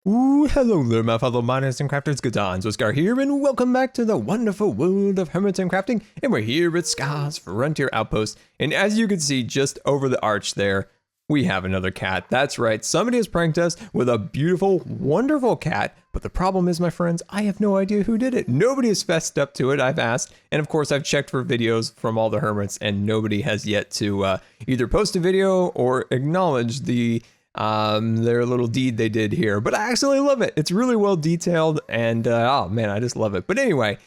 Ooh, hello there, my fellow miners and crafters. GoodTimesWithScar here, and welcome back to the wonderful world of Hermits and Crafting. And we're here at Scar's Frontier Outpost. And as you can see, just over the arch there, we have another cat. That's right, somebody has pranked us with a beautiful, wonderful cat. But the problem is, my friends, I have no idea who did it. Nobody has fessed up to it. I've asked, and of course, I've checked for videos from all the hermits, and nobody has yet to either post a video or acknowledge their little deed they did here. But I actually love it. It's really well detailed, and oh man, I just love it. But anyway,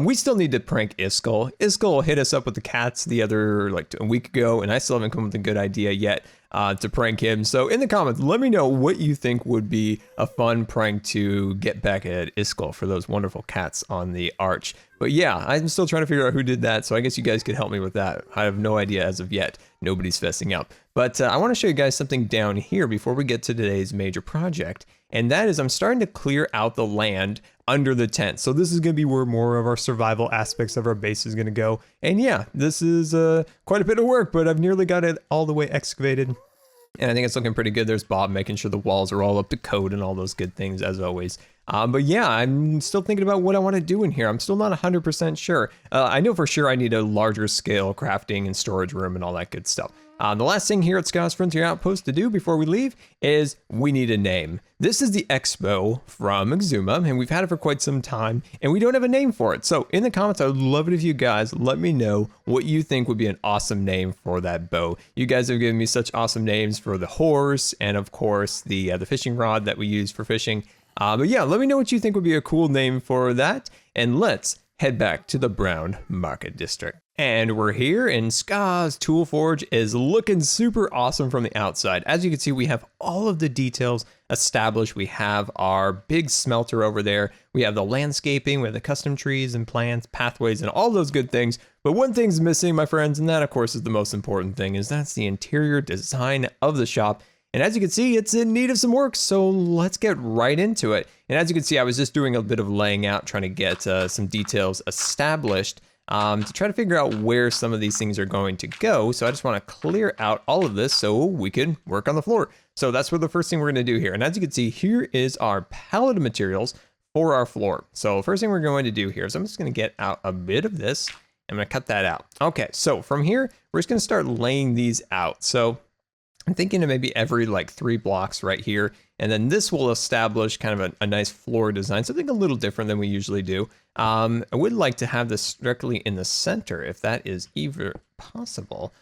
we still need to prank Iskall. Iskall hit us up with the cats the other a week ago, and I still haven't come up with a good idea yet to prank him. So in the comments, let me know what you think would be a fun prank to get back at Iskall for those wonderful cats on the arch. But yeah, I'm still trying to figure out who did that, so I guess you guys could help me with that. I have no idea as of yet. Nobody's fessing up. But I want to show you guys something down here before we get to today's major project. And that is I'm starting to clear out the land under the tent. So this is going to be where more of our survival aspects of our base is going to go. And yeah, this is quite a bit of work, but I've nearly got it all the way excavated. And I think it's looking pretty good. There's Bob making sure the walls are all up to code and all those good things as always. But yeah, I'm still thinking about what I want to do in here. I'm still not 100% sure. I know for sure I need a larger scale crafting and storage room and all that good stuff. The last thing here at Scar's Frontier Outpost to do before we leave is we need a name. This is the Expo from Exuma, and we've had it for quite some time, and we don't have a name for it. So in the comments, I would love it if you guys let me know what you think would be an awesome name for that bow. You guys have given me such awesome names for the horse, and of course the fishing rod that we use for fishing. But yeah, let me know what you think would be a cool name for that, and let's head back to the Brown Market District. And we're here, and Scar's Tool Forge is looking super awesome from the outside. As you can see, we have all of the details established. We have our big smelter over there. We have the landscaping, we have the custom trees and plants, pathways, and all those good things. But one thing's missing, my friends, and that, of course, is the most important thing, is that's the interior design of the shop. And as you can see, it's in need of some work, so let's get right into it. And as you can see, I was just doing a bit of laying out, trying to get some details established to try to figure out where some of these things are going to go. So I just want to clear out all of this so we can work on the floor. So that's what the first thing we're going to do here. And as you can see, here is our palette of materials for our floor. So first thing we're going to do here is I'm just going to get out a bit of this. I'm going to cut that out. Okay, so from here, we're just going to start laying these out. So I'm thinking of maybe every 3 blocks right here. And then this will establish kind of a nice floor design, something a little different than we usually do. I would like to have this directly in the center, if that is even possible.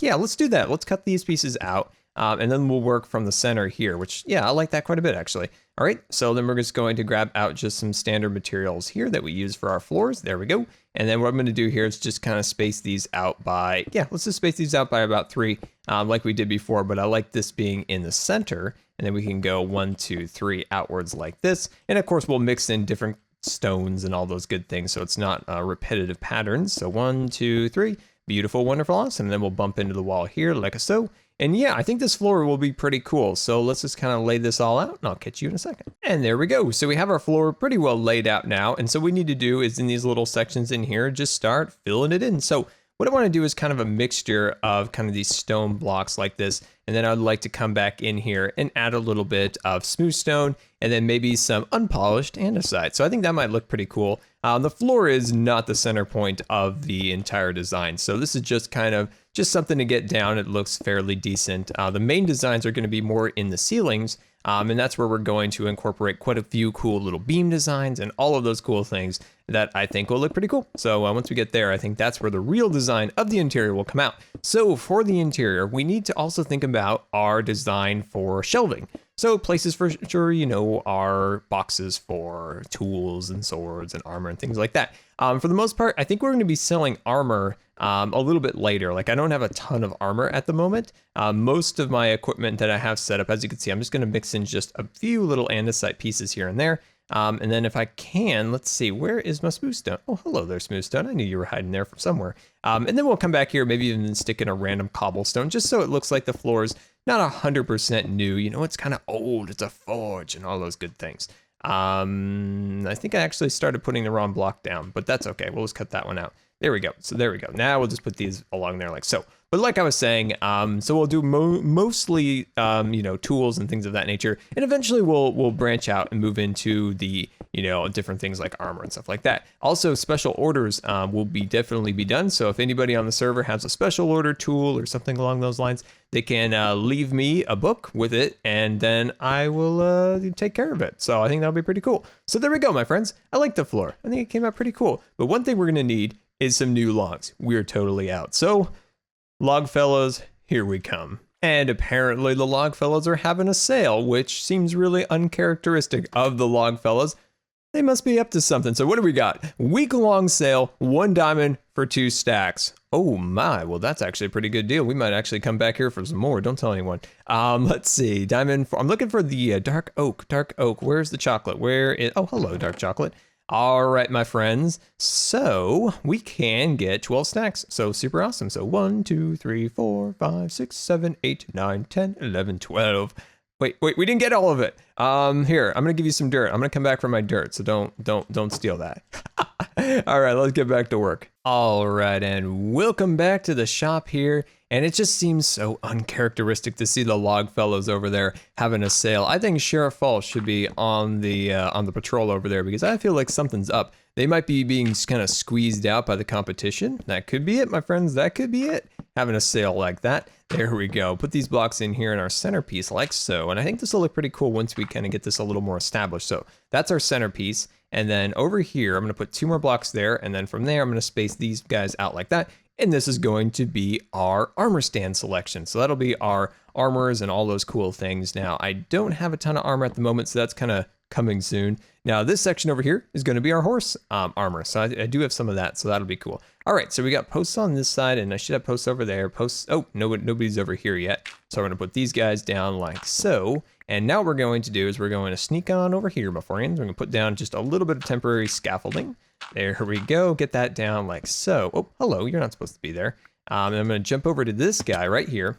Yeah, let's do that. Let's cut these pieces out. And then we'll work from the center here, which, yeah, I like that quite a bit, actually. All right, so then we're just going to grab out just some standard materials here that we use for our floors. There we go. And then what I'm going to do here is just kind of space these out by, yeah, let's just space these out by about 3, like we did before. But I like this being in the center. And then we can go 1, 2, 3 outwards like this. And of course, we'll mix in different stones and all those good things, so it's not repetitive patterns. So 1, 2, 3, beautiful, wonderful, awesome. And then we'll bump into the wall here like so. And yeah, I think this floor will be pretty cool. So let's just kind of lay this all out, and I'll catch you in a second. And there we go. So we have our floor pretty well laid out now. And so what we need to do is in these little sections in here, just start filling it in. So what I want to do is kind of a mixture of kind of these stone blocks like this. And then I'd like to come back in here and add a little bit of smooth stone and then maybe some unpolished andesite. So I think that might look pretty cool. The floor is not the center point of the entire design. So this is just kind of just something to get down. It looks fairly decent. The main designs are going to be more in the ceilings. And that's where we're going to incorporate quite a few cool little beam designs and all of those cool things that I think will look pretty cool. So once we get there, I think that's where the real design of the interior will come out. So for the interior, we need to also think about our design for shelving. So places for sure, you know, our boxes for tools and swords and armor and things like that. For the most part, I think we're going to be selling armor a little bit later. Like I don't have a ton of armor at the moment. Most of my equipment that I have set up, as you can see, I'm just going to mix in just a few little andesite pieces here and there. And then if I can, let's see, where is my smooth stone? Oh, hello there, smooth stone. I knew you were hiding there from somewhere. And then we'll come back here, maybe even stick in a random cobblestone, just so it looks like the floor is not 100% new. You know, it's kind of old. It's a forge and all those good things. I think I actually started putting the wrong block down, but that's okay. We'll just cut that one out. There we go. So there we go. Now we'll just put these along there like so. But like I was saying, so we'll do mostly, you know, tools and things of that nature. And eventually we'll branch out and move into the, you know, different things like armor and stuff like that. Also, special orders will definitely be done. So if anybody on the server has a special order tool or something along those lines, they can leave me a book with it, and then I will take care of it. So I think that'll be pretty cool. So there we go, my friends. I like the floor. I think it came out pretty cool. But one thing we're gonna need is some new logs. We're totally out. So log fellows, here we come. And apparently the log fellows are having a sale, which seems really uncharacteristic of the log fellows. They must be up to something. So what do we got? Week-long sale, 1 diamond for 2 stacks. Oh my, well that's actually a pretty good deal. We might actually come back here for some more. Don't tell anyone. Let's see, diamond. I'm looking for the dark oak. Dark oak. Where's the chocolate? Where is? Oh, hello, dark chocolate. All right, my friends. So we can get 12 stacks. So super awesome. So 1, 2, 3, 4, 5, 6, 7, 8, 9, 10, 11, 12. Wait, we didn't get all of it. Here, I'm gonna give you some dirt. I'm gonna come back for my dirt, so don't steal that. All right, let's get back to work. All right, and welcome back to the shop here. And it just seems so uncharacteristic to see the log fellows over there having a sale. I think Sheriff Falls should be on the patrol over there, because I feel like something's up. They might be being kind of squeezed out by the competition. That could be it, my friends. That could be it. Having a sale like that. There we go. Put these blocks in here in our centerpiece like so. And I think this will look pretty cool once we kind of get this a little more established. So that's our centerpiece. And then over here, I'm going to put 2 more blocks there. And then from there, I'm going to space these guys out like that. And this is going to be our armor stand selection. So that'll be our armors and all those cool things. Now, I don't have a ton of armor at the moment, so that's kind of coming soon. Now, this section over here is going to be our horse armor. So I do have some of that, so that'll be cool. All right, so we got posts on this side, and I should have posts over there. Posts, oh, nobody's over here yet. So we're going to put these guys down like so. And now what we're going to do is we're going to sneak on over here beforehand. We're going to put down just a little bit of temporary scaffolding. There we go. Get that down like so. Oh, hello. You're not supposed to be there. And I'm going to jump over to this guy right here.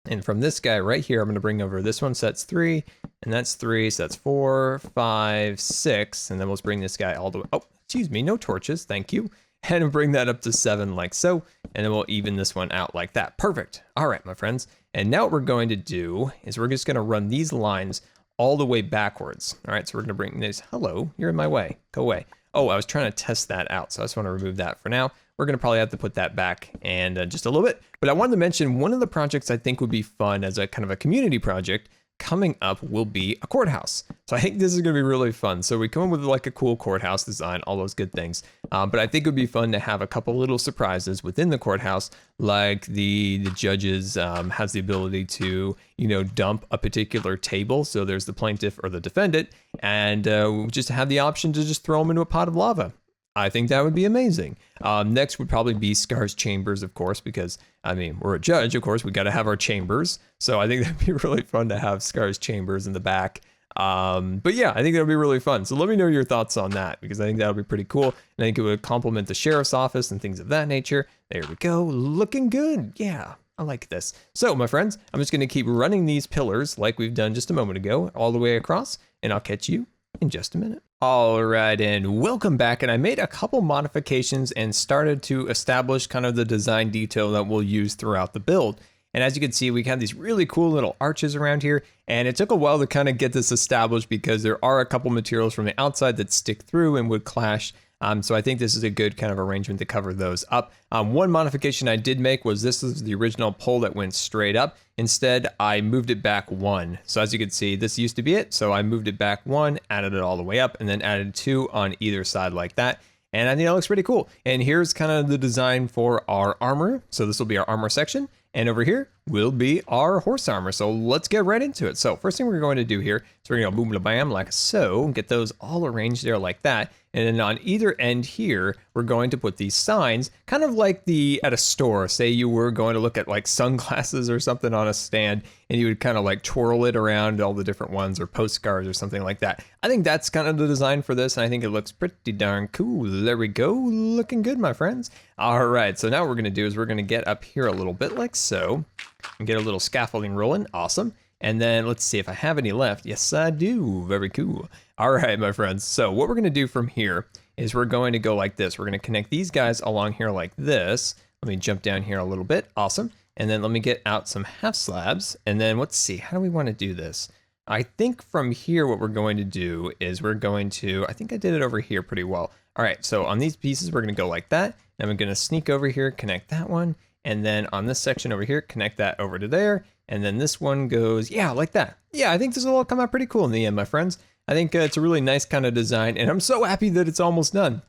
And from this guy right here, I'm going to bring over this one. So that's 3, and that's 3. So that's 4, 5, 6. And then we'll bring this guy all the way. Oh, excuse me. No torches. Thank you. And bring that up to 7 like so. And then we'll even this one out like that. Perfect. All right, my friends. And now what we're going to do is we're just going to run these lines all the way backwards. All right, so we're going to bring this. Hello, you're in my way. Go away. Oh, I was trying to test that out, so I just want to remove that for now. We're going to probably have to put that back and just a little bit. But I wanted to mention one of the projects I think would be fun as a kind of a community project coming up will be a courthouse. So I think this is going to be really fun. So we come up with like a cool courthouse design, all those good things. But I think it would be fun to have a couple little surprises within the courthouse, like the judges has the ability to, you know, dump a particular table. So there's the plaintiff or the defendant, and just have the option to just throw them into a pot of lava. I think that would be amazing. Next would probably be Scar's chambers, of course, because, I mean, we're a judge, of course, we got to have our chambers. So I think that'd be really fun to have Scar's chambers in the back. But yeah, I think that'll be really fun. So let me know your thoughts on that, because I think that'll be pretty cool. And I think it would complement the sheriff's office and things of that nature. There we go. Looking good. Yeah, I like this. So my friends, I'm just going to keep running these pillars like we've done just a moment ago, all the way across, and I'll catch you in just a minute. All right, and welcome back. And I made a couple modifications and started to establish kind of the design detail that we'll use throughout the build. And as you can see, we have these really cool little arches around here, and it took a while to kind of get this established because there are a couple materials from the outside that stick through and would clash. So I think this is a good kind of arrangement to cover those up. One modification I did make was this is the original pole that went straight up. Instead, I moved it back 1. So as you can see, this used to be it. So I moved it back 1, added it all the way up, and then added 2 on either side like that. And I think that looks pretty cool. And here's kind of the design for our armor. So this will be our armor section. And over here will be our horse armor. So let's get right into it. So first thing we're going to do here is we're going to boom, bam, like so, get those all arranged there like that. And then on either end here, we're going to put these signs, kind of like at a store. Say you were going to look at like sunglasses or something on a stand, and you would kind of like twirl it around all the different ones, or postcards or something like that. I think that's kind of the design for this, and I think it looks pretty darn cool. There we go, looking good, my friends. All right, so now what we're gonna do is we're gonna get up here a little bit like so, and get a little scaffolding rolling, awesome. And then let's see if I have any left. Yes, I do. Very cool. All right, my friends. So what we're going to do from here is we're going to go like this. We're going to connect these guys along here like this. Let me jump down here a little bit. Awesome. And then let me get out some half slabs. And then let's see, how do we want to do this? I think from here, what we're going to do is we're going to, I think I did it over here pretty well. All right, so on these pieces, we're going to go like that. And I'm going to sneak over here, connect that one. And then on this section over here, connect that over to there. And then this one goes, yeah, like that. Yeah, I think this will all come out pretty cool in the end, my friends. I think it's a really nice kind of design, and I'm so happy that it's almost done.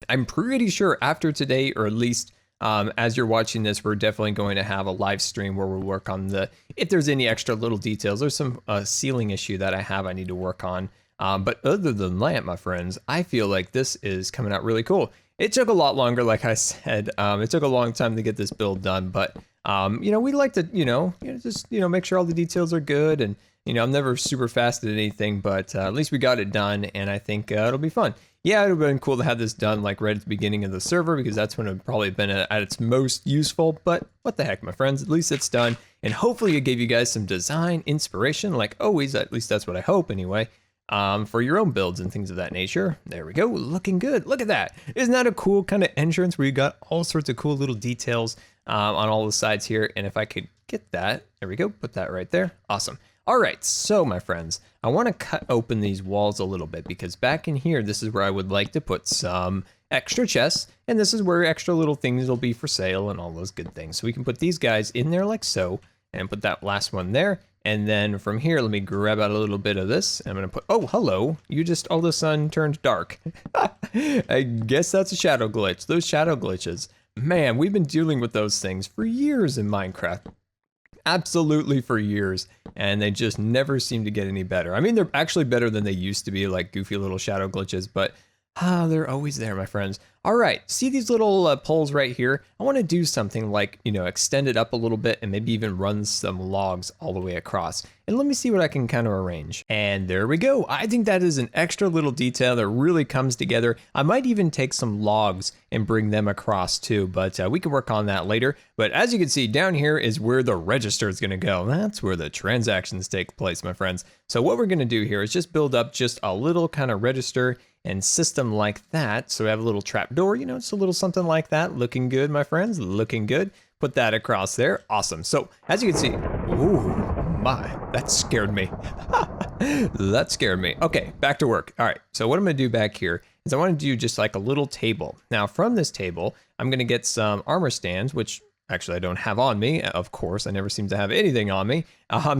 I'm pretty sure after today, or at least as you're watching this, we're definitely going to have a live stream where we'll work on if there's any extra little details. There's some ceiling issue that I need to work on. But other than that, my friends, I feel like this is coming out really cool. It took a lot longer, like I said. It took a long time to get this build done, but we like to, just make sure all the details are good. And I'm never super fast at anything, but at least we got it done, and I think it'll be fun. Yeah, it would have been cool to have this done like right at the beginning of the server, because that's when it would probably been at its most useful. But what the heck, my friends, at least it's done, and hopefully it gave you guys some design inspiration, like always. At least that's what I hope anyway. For your own builds and things of that nature. There we go, looking good. Look at that. Isn't that a cool kind of entrance where you got all sorts of cool little details on all the sides here? And if I could get that, there we go, put that right there. Awesome. All right, so my friends, I want to cut open these walls a little bit, because back in here, this is where I would like to put some extra chests, and this is where extra little things will be for sale and all those good things. So we can put these guys in there like so, and put that last one there. And then from here, let me grab out a little bit of this. I'm going to put, oh, hello. You just, all of a sudden turned dark. I guess that's a shadow glitch. Those shadow glitches. Man, we've been dealing with those things for years in Minecraft. Absolutely for years. And they just never seem to get any better. I mean, they're actually better than they used to be, like goofy little shadow glitches, but they're always there, my friends. All right, see these little poles right here? I want to do something like, extend it up a little bit and maybe even run some logs all the way across. And let me see what I can kind of arrange. And there we go. I think that is an extra little detail that really comes together. I might even take some logs and bring them across too, but we can work on that later. But as you can see, down here is where the register is going to go. That's where the transactions take place, my friends. So what we're going to do here is just build up just a little kind of register and system like that. So we have a little trap door, just a little something like that. Looking good, my friends, looking good. Put that across there. Awesome. So as you can see, ooh, my, that scared me. That scared me. Okay, back to work. All right, so what I'm gonna do back here is I wanna do just like a little table. Now from this table, I'm gonna get some armor stands, which actually I don't have on me. Of course, I never seem to have anything on me.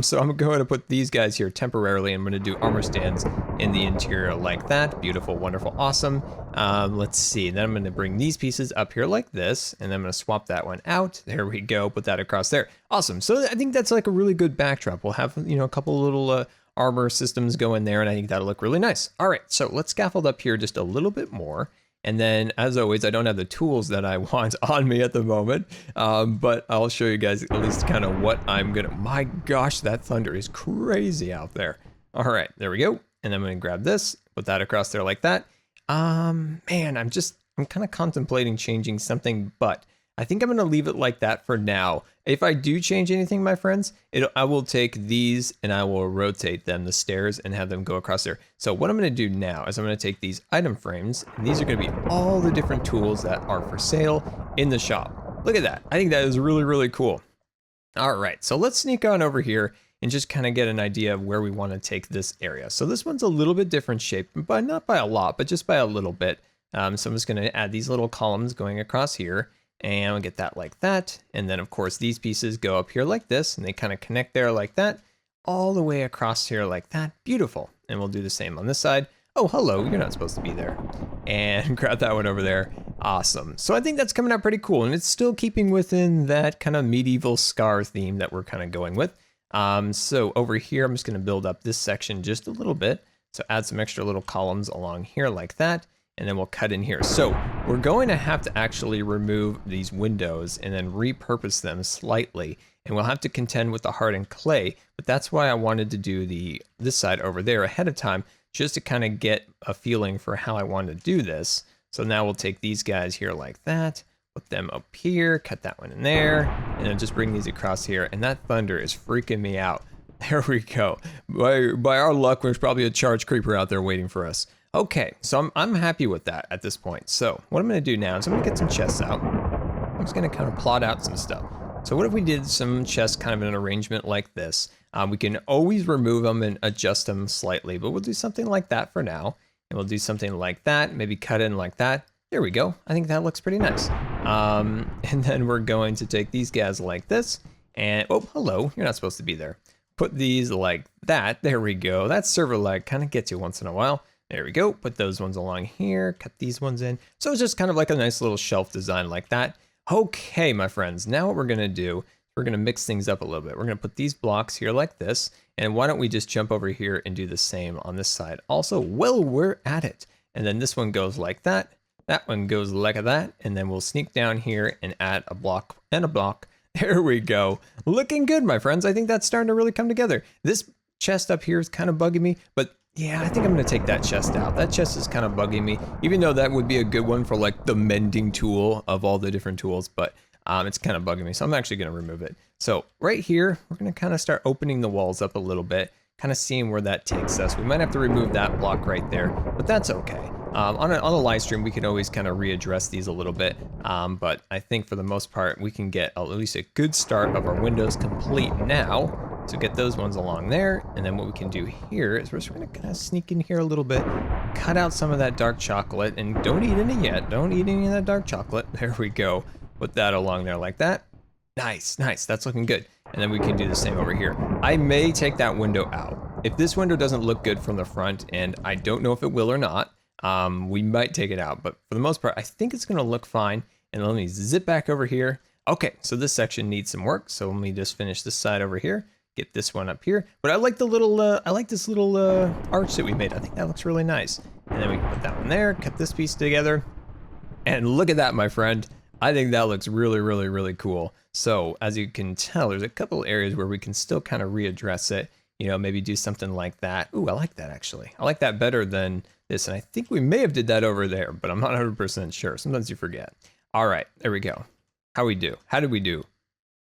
So I'm going to put these guys here temporarily. I'm going to do armor stands in the interior like that. Beautiful, wonderful, awesome. Let's see. Then I'm going to bring these pieces up here like this, and then I'm going to swap that one out. There we go. Put that across there. Awesome. So I think that's like a really good backdrop. We'll have, a couple little armor systems go in there, and I think that'll look really nice. All right, so let's scaffold up here just a little bit more. And then, as always, I don't have the tools that I want on me at the moment, but I'll show you guys at least kind of what I'm gonna, my gosh, that thunder is crazy out there. All right, there we go. And I'm gonna grab this, put that across there like that. Man, I'm kind of contemplating changing something, but I think I'm gonna leave it like that for now. If I do change anything, my friends, I will take these and I will rotate them, the stairs, and have them go across there. So what I'm gonna do now is I'm gonna take these item frames, and these are gonna be all the different tools that are for sale in the shop. Look at that. I think that is really, really cool. All right, so let's sneak on over here and just kind of get an idea of where we wanna take this area. So this one's a little bit different shape, but not by a lot, but just by a little bit. So I'm just gonna add these little columns going across here. And we'll get that like that. And then of course these pieces go up here like this, and they kind of connect there like that, all the way across here like that. Beautiful. And we'll do the same on this side. Oh, hello, you're not supposed to be there. And grab that one over there. Awesome. So I think that's coming out pretty cool, and it's still keeping within that kind of medieval Scar theme that we're kind of going with. So over here, I'm just gonna build up this section just a little bit. So add some extra little columns along here like that. And then we'll cut in here. So we're going to have to actually remove these windows and then repurpose them slightly. And we'll have to contend with the hardened clay, but that's why I wanted to do this side over there ahead of time, just to kind of get a feeling for how I want to do this. So now we'll take these guys here like that, put them up here, cut that one in there, and then just bring these across here. And that thunder is freaking me out. There we go. By our luck, there's probably a charge creeper out there waiting for us. Okay, so I'm happy with that at this point. So what I'm gonna do now is I'm gonna get some chests out. I'm just gonna kind of plot out some stuff. So what if we did some chests kind of in an arrangement like this? We can always remove them and adjust them slightly, but we'll do something like that for now. And we'll do something like that, maybe cut in like that. There we go. I think that looks pretty nice. And then we're going to take these guys like this. And, oh, hello, you're not supposed to be there. Put these like that. There we go. That server lag kind of gets you once in a while. There we go. Put those ones along here. Cut these ones in. So it's just kind of like a nice little shelf design like that. Okay, my friends. Now what we're going to do, we're going to mix things up a little bit. We're going to put these blocks here like this. And why don't we just jump over here and do the same on this side. Also, well, we're at it. And then this one goes like that. That one goes like that. And then we'll sneak down here and add a block and a block. There we go. Looking good, my friends. I think that's starting to really come together. This chest up here is kind of bugging me, but yeah, I think I'm going to take that chest out. That chest is kind of bugging me, even though that would be a good one for like the mending tool of all the different tools, but it's kind of bugging me. So I'm actually going to remove it. So right here, we're going to kind of start opening the walls up a little bit, kind of seeing where that takes us. We might have to remove that block right there, but that's okay. On a live stream, we can always kind of readdress these a little bit, but I think for the most part, we can get at least a good start of our windows complete now. So get those ones along there, and then what we can do here is we're just going to kind of sneak in here a little bit, cut out some of that dark chocolate, and don't eat any yet. Don't eat any of that dark chocolate. There we go. Put that along there like that. Nice, nice. That's looking good. And then we can do the same over here. I may take that window out. If this window doesn't look good from the front, and I don't know if it will or not, we might take it out, but for the most part, I think it's going to look fine. And let me zip back over here. Okay, so this section needs some work. So let me just finish this side over here. Get this one up here. But I like the little, I like this little arch that we made. I think that looks really nice. And then we can put that one there, cut this piece together. And look at that, my friend. I think that looks really, really, really cool. So as you can tell, there's a couple areas where we can still kind of readdress it. You know, maybe do something like that. Ooh, I like that actually. I like that better than this. And I think we may have did that over there, but I'm not 100% sure. Sometimes you forget. All right, there we go. How we do? How did we do?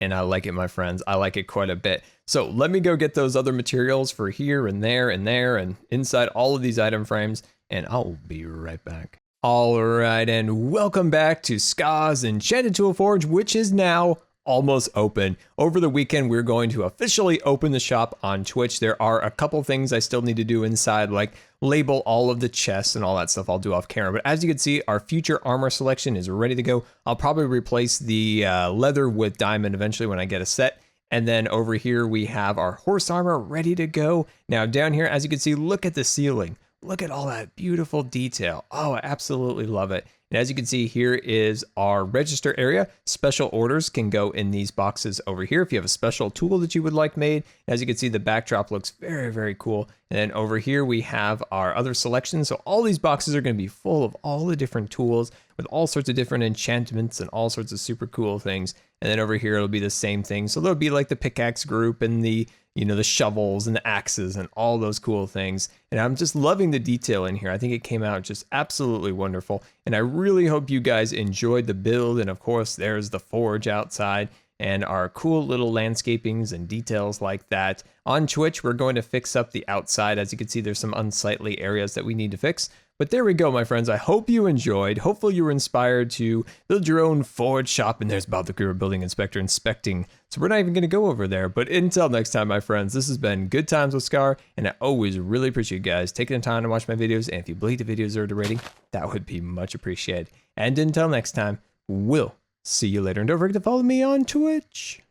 And I like it, my friends. I like it quite a bit. So let me go get those other materials for here and there and inside all of these item frames, and I'll be right back. All right, and welcome back to Scar's Enchanted Tool Forge, which is now almost open. Over the weekend, we're going to officially open the shop on Twitch. There are a couple things I still need to do inside, like label all of the chests and all that stuff I'll do off camera. But as you can see, our future armor selection is ready to go. I'll probably replace the leather with diamond eventually when I get a set. And then over here, we have our horse armor ready to go. Now down here, as you can see, look at the ceiling. Look at all that beautiful detail. Oh, I absolutely love it. And as you can see, here is our register area. Special orders can go in these boxes over here if you have a special tool that you would like made. As you can see, the backdrop looks very, very cool. And then over here, we have our other selections. So all these boxes are going to be full of all the different tools with all sorts of different enchantments and all sorts of super cool things. And then over here, it'll be the same thing. So there'll be like the pickaxe group and the, you know, the shovels and the axes and all those cool things. And I'm just loving the detail in here. I think it came out just absolutely wonderful. And I really hope you guys enjoyed the build. And of course, there's the forge outside and our cool little landscapings and details like that. On Twitch, we're going to fix up the outside. As you can see, there's some unsightly areas that we need to fix. But there we go, my friends. I hope you enjoyed. Hopefully you were inspired to build your own forge shop. And there's Bob the Creeper Building Inspector inspecting. So we're not even going to go over there. But until next time, my friends, this has been Good Times with Scar. And I always really appreciate you guys taking the time to watch my videos. And if you believe the videos deserve a rating, that would be much appreciated. And until next time, we'll see you later. And don't forget to follow me on Twitch.